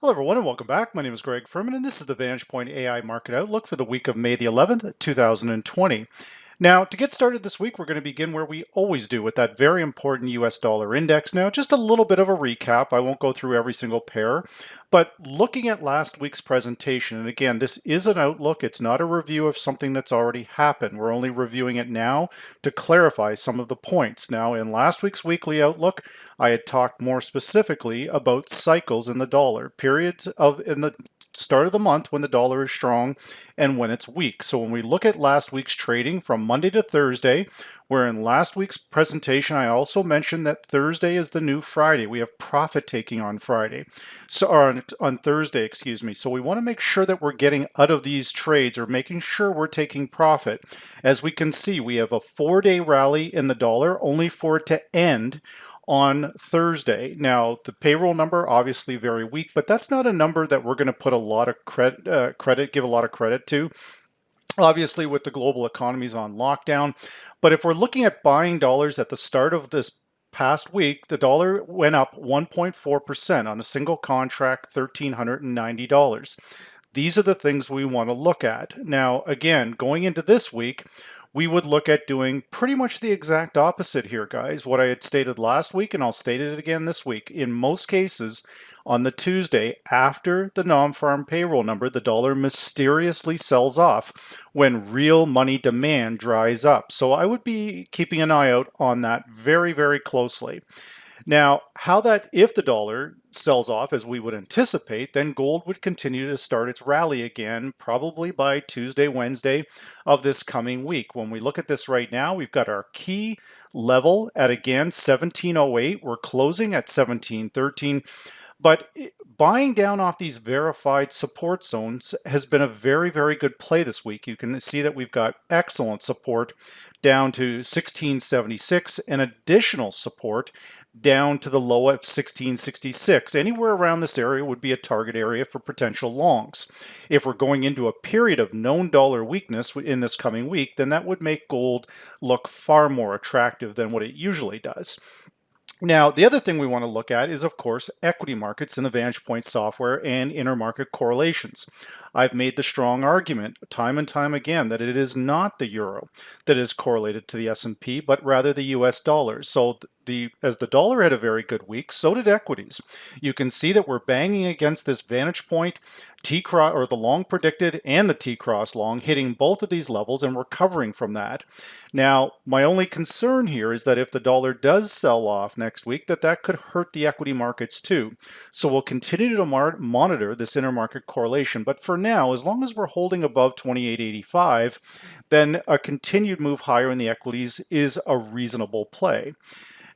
Hello everyone and welcome back. My name is Greg Furman and this is the VantagePoint AI Market Outlook for the week of May the 11th, 2020. Now, to get started this week, we're going to begin where we always do with that very important US dollar index. Now, just a little bit of a recap. I won't go through every single pair, but looking at last week's presentation, and again, this is an outlook. It's not a review of something that's already happened. We're only reviewing it now to clarify some of the points. Now, in last week's weekly outlook, I had talked more specifically about cycles in the dollar, periods of in the start of the month when the dollar is strong and when it's weak. So when we look at last week's trading from Monday to Thursday, where in last week's presentation I also mentioned that Thursday is the new Friday. We have profit taking on Friday. So on Thursday, excuse me. So we want to make sure that we're getting out of these trades or making sure we're taking profit. As we can see, we have a 4-day rally in the dollar only for it to end on Thursday. Now, the payroll number obviously very weak, but that's not a number that we're going to put a lot of give a lot of credit to. Obviously, with the global economies on lockdown, but if we're looking at buying dollars at the start of this past week, the dollar went up 1.4% on a single contract, $1,390. These are the things we want to look at. Now, again, going into this week, we would look at doing pretty much the exact opposite here, guys. What I had stated last week, and I'll state it again this week. In most cases, on the Tuesday after the non-farm payroll number, the dollar mysteriously sells off when real money demand dries up. So I would be keeping an eye out on that very, very closely. Now, if the dollar sells off as we would anticipate, then gold would continue to start its rally again, probably by Tuesday, Wednesday of this coming week. When we look at this right now, we've got our key level at again 1708. We're closing at 1713. But buying down off these verified support zones has been a very, very good play this week. You can see that we've got excellent support down to 1676 and additional support down to the low of 1666. Anywhere around this area would be a target area for potential longs. If we're going into a period of known dollar weakness in this coming week, then that would make gold look far more attractive than what it usually does. Now, the other thing we want to look at is, of course, equity markets in the VantagePoint software and intermarket correlations. I've made the strong argument time and time again that it is not the euro that is correlated to the S&P, but rather the US dollar. So as the dollar had a very good week, so did equities. You can see that we're banging against this VantagePoint T-cross, or the long predicted and the T-cross long, hitting both of these levels and recovering from that. Now, my only concern here is that if the dollar does sell off next week, that could hurt the equity markets too. So we'll continue to monitor this intermarket correlation. But for now, as long as we're holding above 28.85, then a continued move higher in the equities is a reasonable play.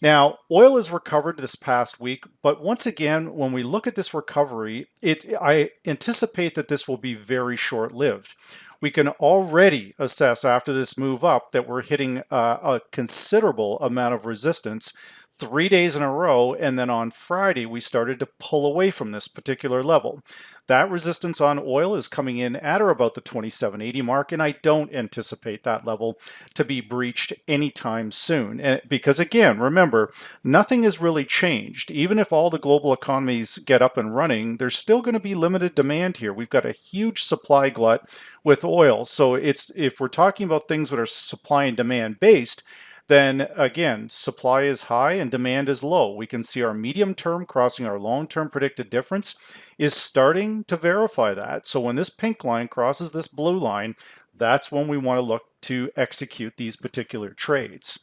Now, oil has recovered this past week, but once again, when we look at this recovery, I anticipate that this will be very short-lived. We can already assess after this move up that we're hitting a considerable amount of resistance 3 days in a row, and then on Friday we started to pull away from this particular level. That resistance on oil is coming in at or about the 27.80 mark, and I don't anticipate that level to be breached anytime soon. Because again, remember, nothing has really changed. Even if all the global economies get up and running, there's still going to be limited demand here. We've got a huge supply glut with oil. So if we're talking about things that are supply and demand based, then again, supply is high and demand is low. We can see our medium term crossing our long-term predicted difference is starting to verify that. So when this pink line crosses this blue line, that's when we want to look to execute these particular trades.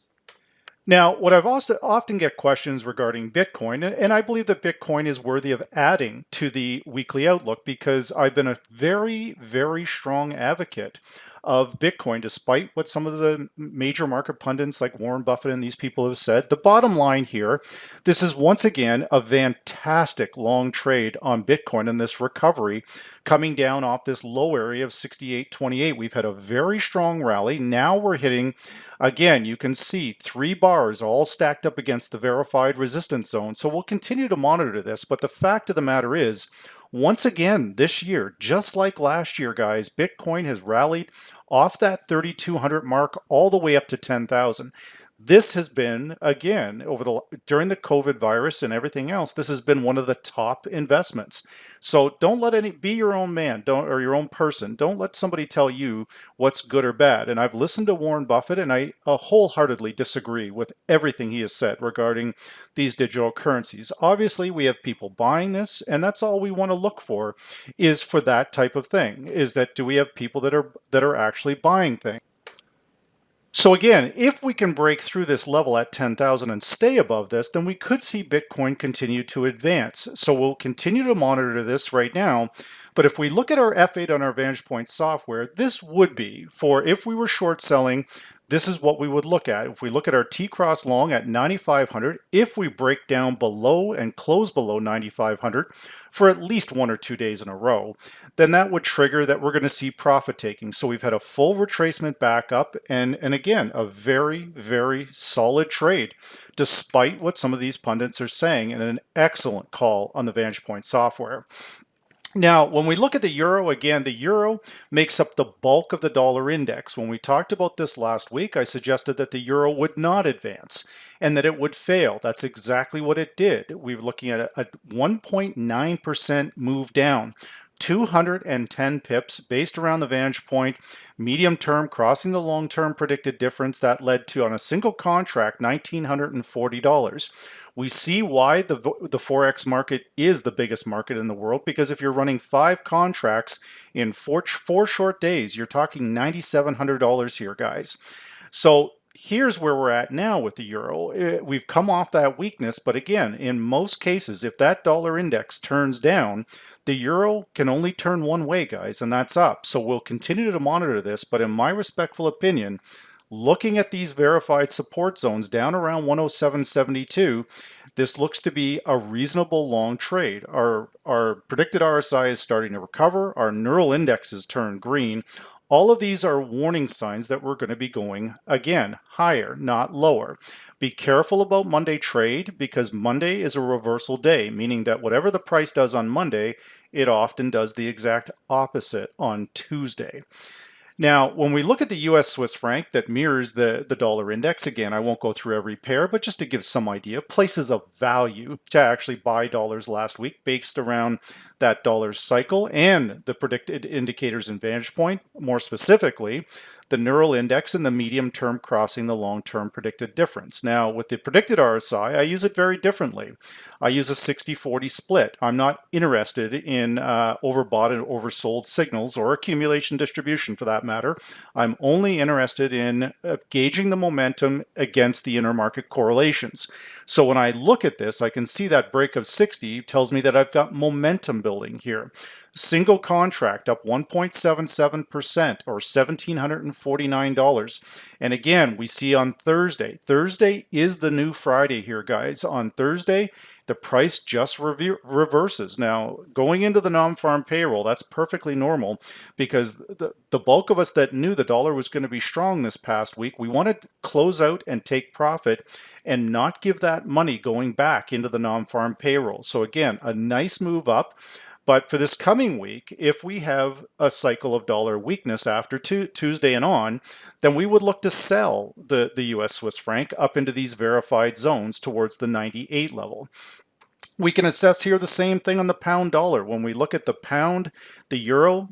Now, what I've also often get questions regarding Bitcoin, and I believe that Bitcoin is worthy of adding to the weekly outlook because I've been a very, very strong advocate of Bitcoin, despite what some of the major market pundits like Warren Buffett and these people have said. The bottom line here, this is once again a fantastic long trade on Bitcoin in this recovery coming down off this low area of 68.28. We've had a very strong rally. Now we're hitting, again, you can see 3 bars all stacked up against the verified resistance zone. So we'll continue to monitor this, but the fact of the matter is, once again, this year, just like last year, guys, Bitcoin has rallied off that 3,200 mark all the way up to 10,000. This has been, again, during the COVID virus and everything else, this has been one of the top investments. So don't let be your own man, or your own person. Don't let somebody tell you what's good or bad. And I've listened to Warren Buffett, and I wholeheartedly disagree with everything he has said regarding these digital currencies. Obviously, we have people buying this, and that's all we want to look for, is for that type of thing. Is that, do we have people that are actually buying things? So again, if we can break through this level at 10,000 and stay above this, then we could see Bitcoin continue to advance. So we'll continue to monitor this right now. But if we look at our F8 on our VantagePoint software, this would be for, if we were short selling, this is what we would look at. If we look at our T-cross long at 9,500, if we break down below and close below 9,500 for at least 1 or 2 days in a row, then that would trigger that we're going to see profit taking. So we've had a full retracement back up, and again, a very, very solid trade, despite what some of these pundits are saying, and an excellent call on the VantagePoint software. Now, when we look at the euro, again, the euro makes up the bulk of the dollar index. When we talked about this last week, I suggested that the euro would not advance and that it would fail. That's exactly what it did. We're looking at a 1.9% move down. 210 pips based around the VantagePoint medium term crossing the long term predicted difference that led to, on a single contract, $1,940. We see why the Forex market is the biggest market in the world, because if you're running 5 contracts in four short days, you're talking $9,700 here, guys. So here's where we're at now with the euro. We've come off that weakness, but again, in most cases, if that dollar index turns down, the euro can only turn one way, guys, and that's up. So we'll continue to monitor this, but in my respectful opinion, looking at these verified support zones down around 107.72, this looks to be a reasonable long trade. Our predicted RSI is starting to recover. Our neural indexes turn green. All of these are warning signs that we're going to be going, again, higher, not lower. Be careful about Monday trade, because Monday is a reversal day, meaning that whatever the price does on Monday, it often does the exact opposite on Tuesday. Now, when we look at the US Swiss franc that mirrors the dollar index, again, I won't go through every pair, but just to give some idea, places of value to actually buy dollars last week based around that dollar cycle and the predicted indicators in VantagePoint, more specifically, the neural index and the medium term crossing the long term predicted difference. Now, with the predicted RSI, I use it very differently. I use a 60-40 split. I'm not interested in overbought and oversold signals or accumulation distribution for that matter. I'm only interested in gauging the momentum against the intermarket correlations. So when I look at this, I can see that break of 60 tells me that I've got momentum building here. Single contract up 1.77% or $1,749. And again, we see on Thursday. Thursday is the new Friday here, guys. On Thursday, the price just reverses. Now, going into the non-farm payroll, that's perfectly normal, because the bulk of us that knew the dollar was going to be strong this past week, we want to close out and take profit and not give that money going back into the non-farm payroll. So again, a nice move up. But for this coming week, if we have a cycle of dollar weakness after Tuesday and on, then we would look to sell the US Swiss franc up into these verified zones towards the 98 level. We can assess here the same thing on the pound dollar. When we look at the pound, the euro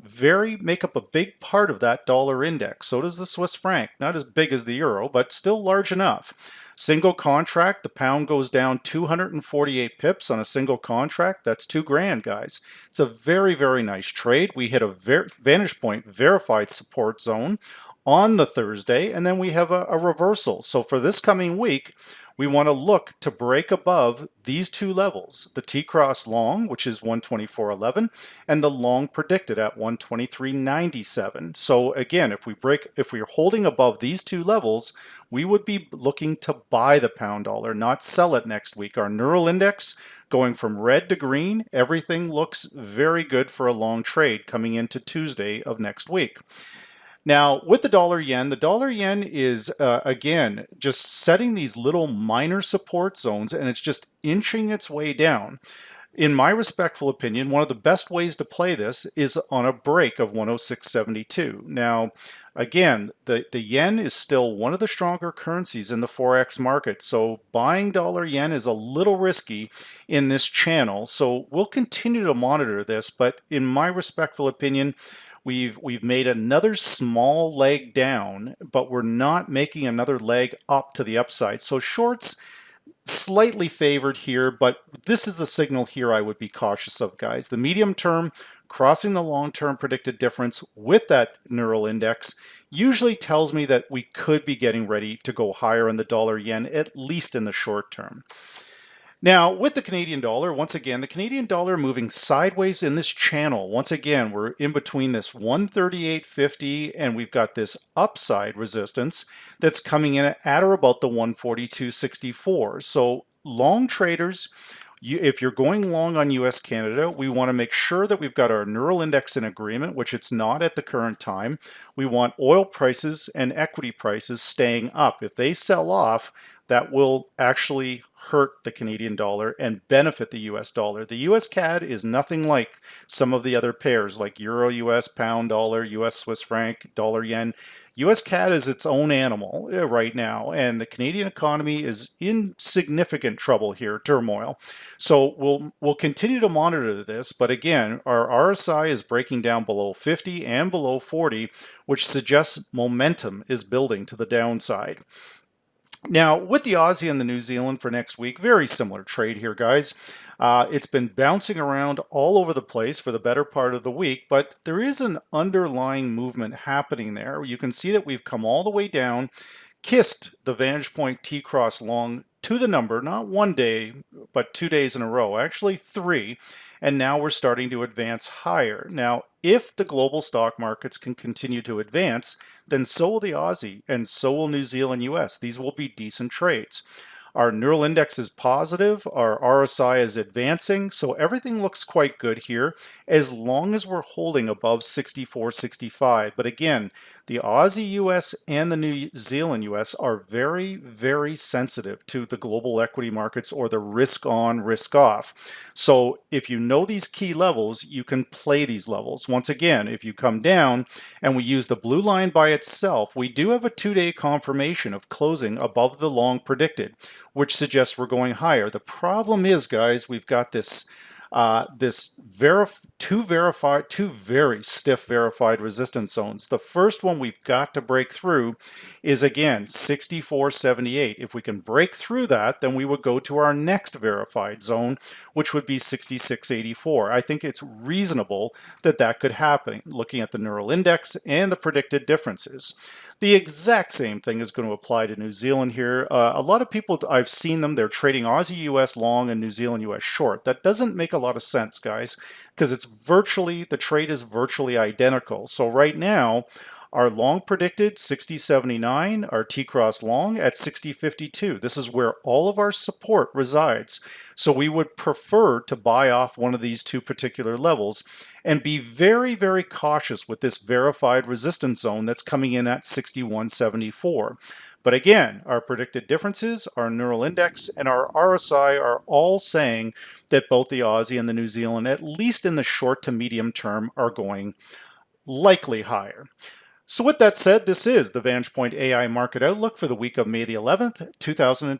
make up a big part of that dollar index. So does the Swiss franc. Not as big as the euro, but still large enough. Single contract, the pound goes down 248 pips on a single contract. That's $2,000, guys. It's a very, very nice trade. We hit a VantagePoint verified support zone on the Thursday, and then we have a reversal. So for this coming week, we want to look to break above these two levels, the T-cross long, which is 124.11, and the long predicted at 123.97. So again, if we're holding above these two levels, we would be looking to buy the pound dollar, not sell it next week. Our neural index going from red to green, everything looks very good for a long trade coming into Tuesday of next week. Now, with the dollar yen is, again, just setting these little minor support zones, and it's just inching its way down. In my respectful opinion, one of the best ways to play this is on a break of 106.72. Now, again, the yen is still one of the stronger currencies in the Forex market, so buying dollar yen is a little risky in this channel. So we'll continue to monitor this, but in my respectful opinion, we've made another small leg down, but we're not making another leg up to the upside. So shorts slightly favored here, but this is the signal here I would be cautious of, guys. The medium term crossing the long-term predicted difference with that neural index usually tells me that we could be getting ready to go higher in the dollar yen, at least in the short term. Now, with the Canadian dollar, once again, the Canadian dollar moving sideways in this channel. Once again, we're in between this 138.50 and we've got this upside resistance that's coming in at or about the 142.64. So long traders, if you're going long on US Canada, we want to make sure that we've got our neural index in agreement, which it's not at the current time. We want oil prices and equity prices staying up. If they sell off, that will actually hurt the Canadian dollar and benefit the US dollar. The US CAD is nothing like some of the other pairs like Euro US, Pound Dollar, US Swiss Franc, Dollar Yen. US CAD is its own animal right now, and the Canadian economy is in significant trouble here, turmoil. So we'll continue to monitor this, but again, our RSI is breaking down below 50 and below 40, which suggests momentum is building to the downside. Now, with the Aussie and the New Zealand for next week, very similar trade here, guys. It's been bouncing around all over the place for the better part of the week, but there is an underlying movement happening there. You can see that we've come all the way down, kissed the VantagePoint T-cross long to the number, not one day, but 2 days in a row, actually 3, and now we're starting to advance higher. Now, if the global stock markets can continue to advance, then so will the Aussie and so will New Zealand US. These will be decent trades. Our neural index is positive, our RSI is advancing, so everything looks quite good here as long as we're holding above 64.65. But again, the Aussie US and the New Zealand US are very, very sensitive to the global equity markets or the risk on, risk off. So if you know these key levels, you can play these levels. Once again, if you come down and we use the blue line by itself, we do have a 2-day confirmation of closing above the long predicted, which suggests we're going higher. The problem is, guys, we've got this two very stiff verified resistance zones. The first one we've got to break through is again 64.78. If we can break through that, then we would go to our next verified zone, which would be 66.84. I think it's reasonable that that could happen, looking at the neural index and the predicted differences. The exact same thing is going to apply to New Zealand here. A lot of people, I've seen them, they're trading Aussie US long and New Zealand US short. That doesn't make a lot of sense, guys, because the trade is virtually identical. So right now, our long predicted 60.79, our T-cross long at 60.52. This is where all of our support resides. So we would prefer to buy off one of these two particular levels and be very, very cautious with this verified resistance zone that's coming in at 61.74. But again, our predicted differences, our neural index, and our RSI are all saying that both the Aussie and the New Zealand, at least in the short to medium term, are going likely higher. So with that said, this is the VantagePoint AI Market Outlook for the week of May the 11th, 2020.